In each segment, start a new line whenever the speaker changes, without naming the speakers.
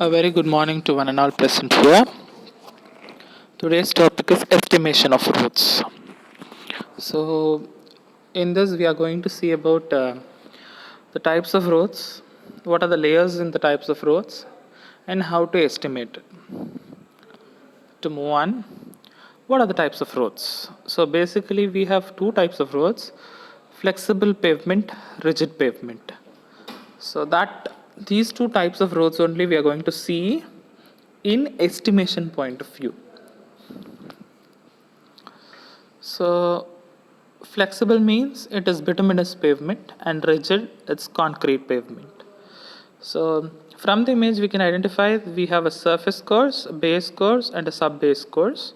A very good morning to one and all present here. Today's topic is estimation of roads. So, in this, we are going to see about the types of roads, what are the layers in the types of roads, and how to estimate it. To move on, what are the types of roads? So, basically, we have two types of roads: flexible pavement, rigid pavement. So, that these two types of roads only we are going to see in estimation point of view. So, flexible means it is bituminous pavement, and rigid it's concrete pavement. So, from the image we can identify we have a surface course, a base course, and a sub-base course,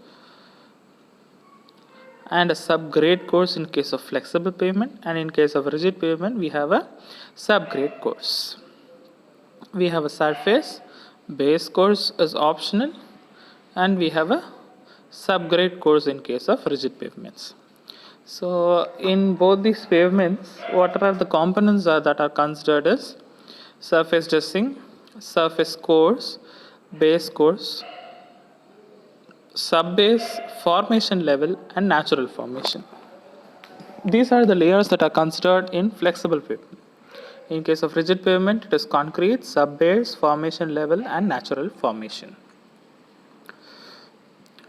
and a subgrade course in case of flexible pavement, and in case of rigid pavement we have a subgrade course. We have a surface, base course is optional, and we have a subgrade course in case of rigid pavements. So, in both these pavements, what are the components that are considered is surface dressing, surface course, base course, sub-base, formation level, and natural formation. These are the layers that are considered in flexible pavement. In case of rigid pavement, it is concrete, sub-base, formation level, and natural formation.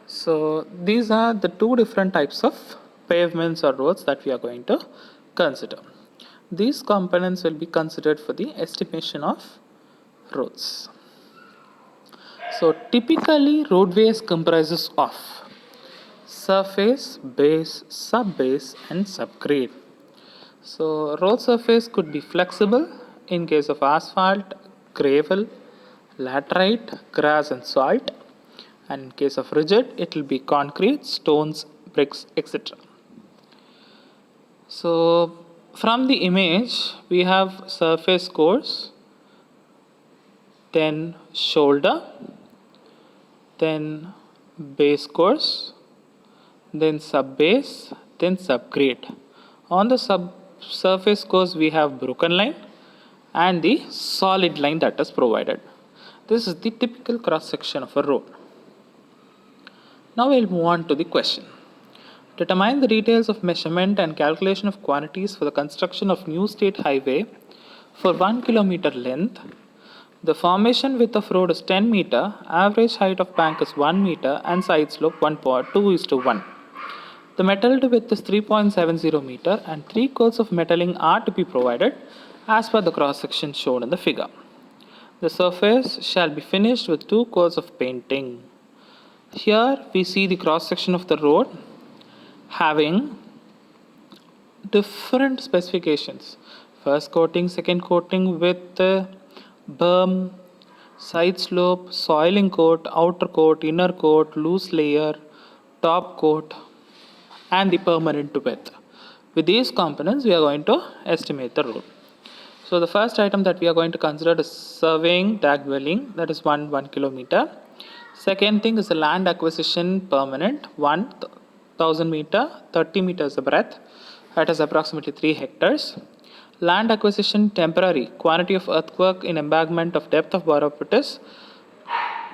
So, these are the two different types of pavements or roads that we are going to consider. These components will be considered for the estimation of roads. So, typically roadways comprises of surface, base, sub-base, and subgrade. So, road surface could be flexible in case of asphalt, gravel, laterite, grass, and salt. And in case of rigid, it will be concrete, stones, bricks, etc. So, from the image, we have surface course, then shoulder, then base course, then sub-base, then subgrade. On the surface course, we have broken line and the solid line that is provided. This is the typical cross section of a road. Now we'll move on to the question. Determine the details of measurement and calculation of quantities for the construction of new state highway for 1 kilometer length. The formation width of road is 10 meter, average height of bank is 1 meter, and side slope 1.2:1. The metal width is 3.70 meter, and 3 coats of metalling are to be provided as per the cross section shown in the figure. The surface shall be finished with 2 coats of painting. Here we see the cross section of the road having different specifications. First coating, second coating with berm, side slope, soiling coat, outer coat, inner coat, loose layer, top coat, and the permanent width. With these components, we are going to estimate the road. So the first item that we are going to consider is surveying tag dwelling, that is 1 kilometer. Second thing is the land acquisition permanent, 1000 meter, 30 meters breadth, that is approximately 3 hectares. Land acquisition temporary, quantity of earthwork in embankment of depth of borough pit is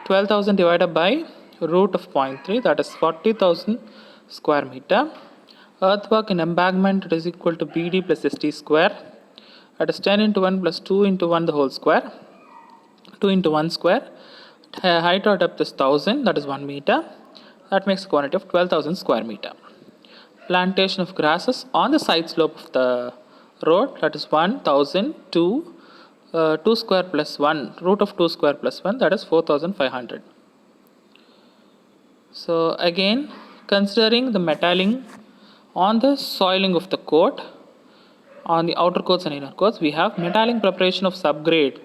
12,000 divided by root of 0.3, that is 40,000 square meter. Earthwork in embankment is equal to BD plus ST square, that is 10 into 1 plus 2 into 1 the whole square, 2 into 1 square. Height or depth is 1000, that is 1 meter. That makes a quantity of 12,000 square meter. Plantation of grasses on the side slope of the road, that is 1000 to 2 square plus 1, root of 2 square plus 1, that is 4500. So again, considering the metalling on the soiling of the coat, on the outer coats and inner coats, we have metalling preparation of subgrade,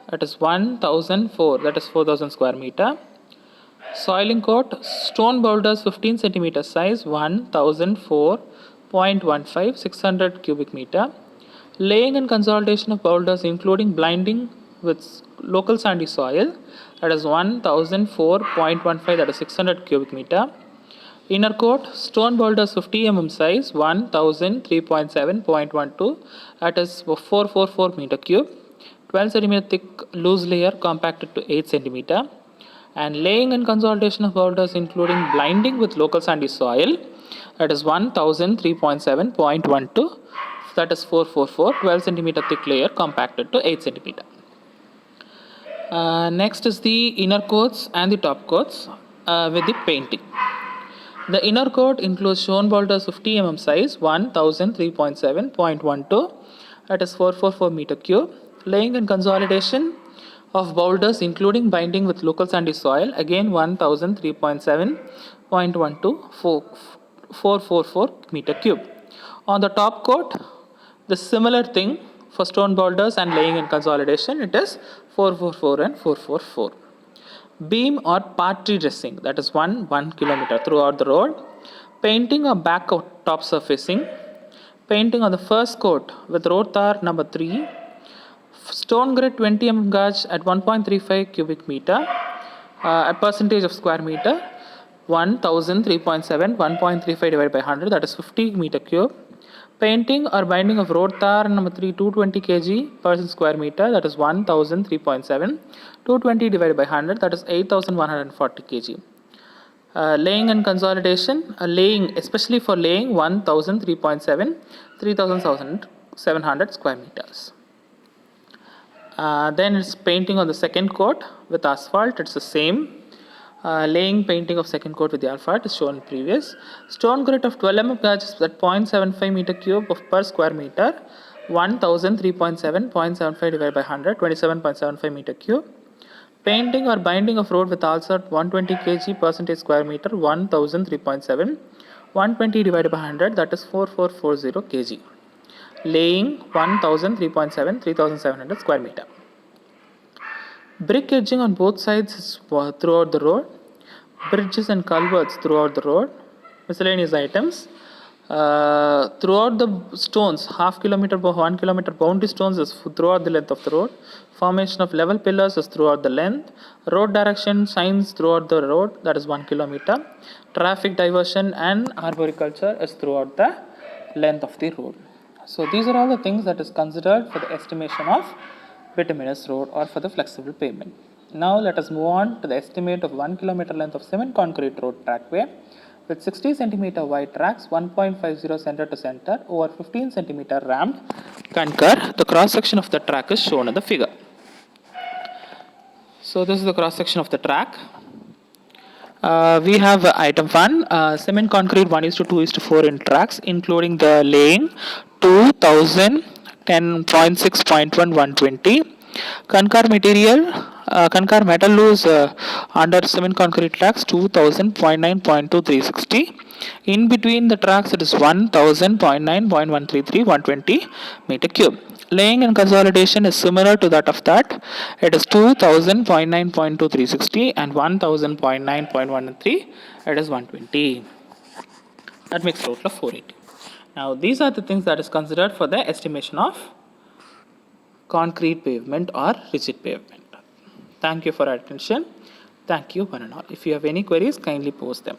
that is 1004, that is 4000 square meter. Soiling coat, stone boulders 15 centimeter size, 1004.15, 600 cubic meter. Laying and consolidation of boulders including blinding with local sandy soil, that is 1004.15, that is 600 cubic meter. Inner coat, stone boulders 50 mm size, 1003.7.12, that is 444 meter cube. 12 centimeter thick loose layer compacted to 8 centimeter, and laying and consolidation of boulders including blinding with local sandy soil, that is 1003.7.12, that is 444, 12 centimeter thick layer compacted to 8 centimeter. Next is the inner coats and the top coats with the painting. The inner coat includes shown boulders 50 mm size, 1003.7.12, that is 444 meter cube. Laying and consolidation of boulders including binding with local sandy soil, again 1003.7.12, 444 meter cube. On the top coat, the similar thing for stone boulders and laying and consolidation, it is 444 and 444. Beam or party dressing, that is 1 kilometer throughout the road. Painting or back top surfacing. Painting on the first coat with road tar number 3. Stone grid 20 mm gauge at 1.35 cubic meter, a percentage of square meter, 1003.7, 1.35 divided by 100, that is 50 meter cube. Painting or binding of road tar number 3, 220 kg per square meter, that is 1003.7, 220 divided by 100, that is 8140 kg. Laying and consolidation, laying, especially for laying, 1003.7, 3700 square meters. Then it's painting on the second coat with asphalt, it's the same. Laying painting of second coat with the asphalt is shown previous. Stone grit of 12 mm gauge at 0.75 meter cube of per square meter, 1003.7, 0.75 divided by 100, 27.75 meter cube. Painting or binding of road with asphalt 120 kg percentage square meter, 1003.7, 120 divided by 100, that is 4440 kg. Laying 1003.7, 3700 square meter. Brick edging on both sides throughout the road. Bridges and culverts throughout the road. Miscellaneous items. Throughout the stones, half kilometer by 1 kilometer boundary stones is throughout the length of the road. Formation of level pillars is throughout the length. Road direction signs throughout the road, that is 1 kilometer. Traffic diversion and arboriculture is throughout the length of the road. So these are all the things that is considered for the estimation of bituminous road or for the flexible pavement. Now let us move on to the estimate of 1 kilometer length of cement concrete road trackway with 60 centimeter wide tracks, 1.50 center to center, over 15 centimeter ramped concur. The cross section of the track is shown in the figure. So this is the cross section of the track. We have item 1, cement concrete 1:2:4 in tracks, including the laying 2010.6.1 120. Concur material, concur metal loose under cement concrete tracks 2000.9.2 360. In between the tracks it is 1000.9.133 120 meter cube. Laying and consolidation is similar to that of that. It is 2000.9.2 360 and 1000.9.13, it is 120. That makes total of 480. Now these are the things that is considered for the estimation of concrete pavement or rigid pavement. Thank you for your attention. Thank you one and all. If you have any queries, kindly post them.